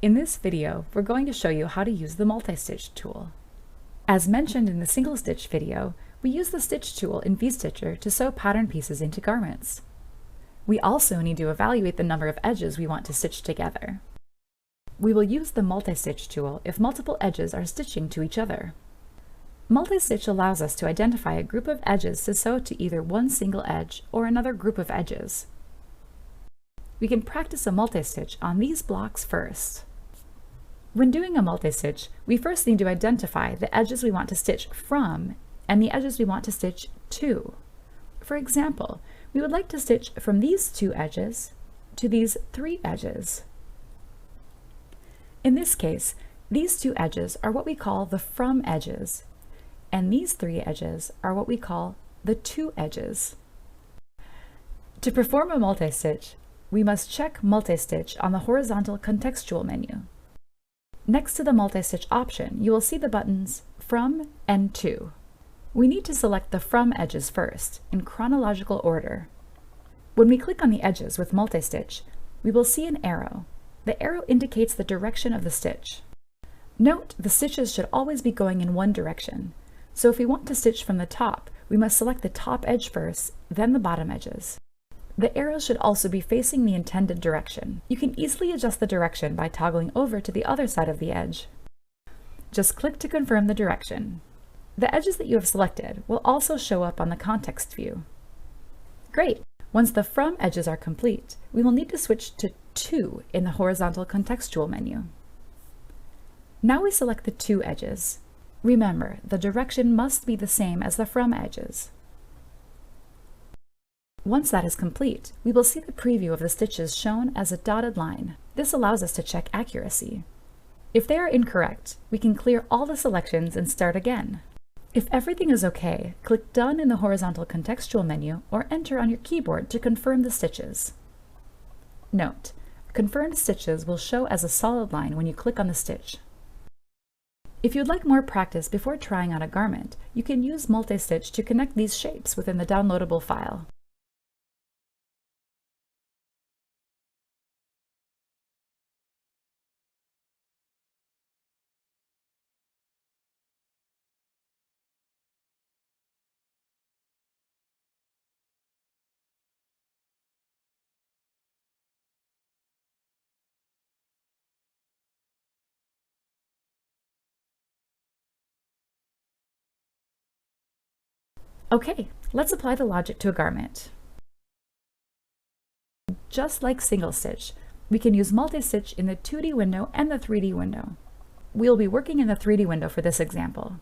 In this video, we're going to show you how to use the multi-stitch tool. As mentioned in the single stitch video, we use the stitch tool in V-Stitcher to sew pattern pieces into garments. We also need to evaluate the number of edges we want to stitch together. We will use the multi-stitch tool if multiple edges are stitching to each other. Multi-stitch allows us to identify a group of edges to sew to either one single edge or another group of edges. We can practice a multi-stitch on these blocks first. When doing a multi-stitch, we first need to identify the edges we want to stitch from and the edges we want to stitch to. For example, we would like to stitch from these two edges to these three edges. In this case, these two edges are what we call the from edges, and these three edges are what we call the to edges. To perform a multi-stitch, we must check multi-stitch on the horizontal contextual menu. Next to the multi-stitch option, you will see the buttons From and To. We need to select the from edges first, in chronological order. When we click on the edges with multi-stitch, we will see an arrow. The arrow indicates the direction of the stitch. Note, the stitches should always be going in one direction, so if we want to stitch from the top, we must select the top edge first, then the bottom edges. The arrows should also be facing the intended direction. You can easily adjust the direction by toggling over to the other side of the edge. Just click to confirm the direction. The edges that you have selected will also show up on the context view. Great! Once the from edges are complete, we will need to switch to To in the horizontal contextual menu. Now we select the to edges. Remember, the direction must be the same as the from edges. Once that is complete, we will see the preview of the stitches shown as a dotted line. This allows us to check accuracy. If they are incorrect, we can clear all the selections and start again. If everything is okay, click Done in the horizontal contextual menu or Enter on your keyboard to confirm the stitches. Note, confirmed stitches will show as a solid line when you click on the stitch. If you'd like more practice before trying on a garment, you can use multi-stitch to connect these shapes within the downloadable file. Okay, let's apply the logic to a garment. Just like single stitch, we can use multi-stitch in the 2D window and the 3D window. We'll be working in the 3D window for this example.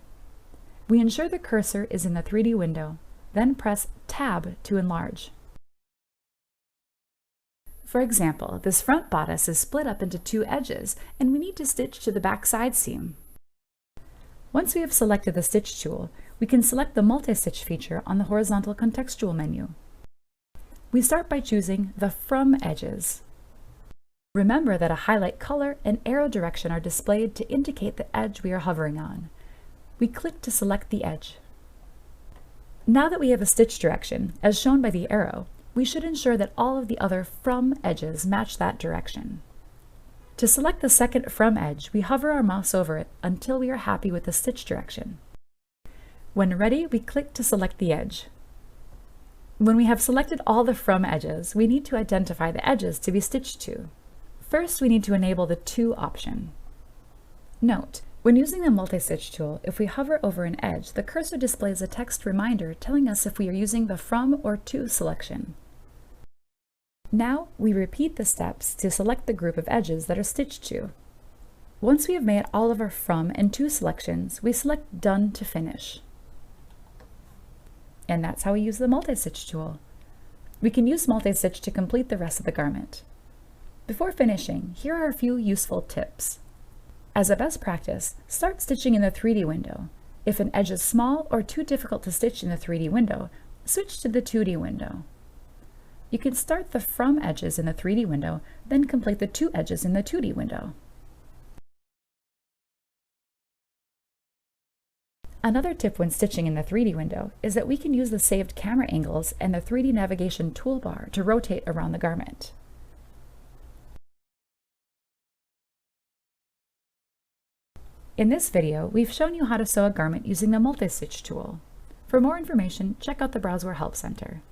We ensure the cursor is in the 3D window, then press Tab to enlarge. For example, this front bodice is split up into two edges, and we need to stitch to the back side seam. Once we have selected the stitch tool, we can select the multi-stitch feature on the horizontal contextual menu. We start by choosing the From edges. Remember that a highlight color and arrow direction are displayed to indicate the edge we are hovering on. We click to select the edge. Now that we have a stitch direction, as shown by the arrow, we should ensure that all of the other From edges match that direction. To select the second From edge, we hover our mouse over it until we are happy with the stitch direction. When ready, we click to select the edge. When we have selected all the From edges, we need to identify the edges to be stitched to. First, we need to enable the To option. Note, when using the multi-stitch tool, if we hover over an edge, the cursor displays a text reminder telling us if we are using the From or To selection. Now, we repeat the steps to select the group of edges that are stitched to. Once we have made all of our From and To selections, we select Done to finish. And that's how we use the multi-stitch tool. We can use multi-stitch to complete the rest of the garment. Before finishing, here are a few useful tips. As a best practice, start stitching in the 3D window. If an edge is small or too difficult to stitch in the 3D window, switch to the 2D window. You can start the From edges in the 3D window, then complete the To edges in the 2D window. Another tip when stitching in the 3D window is that we can use the saved camera angles and the 3D navigation toolbar to rotate around the garment. In this video, we've shown you how to sew a garment using the multi-stitch tool. For more information, check out the Browswear Help Center.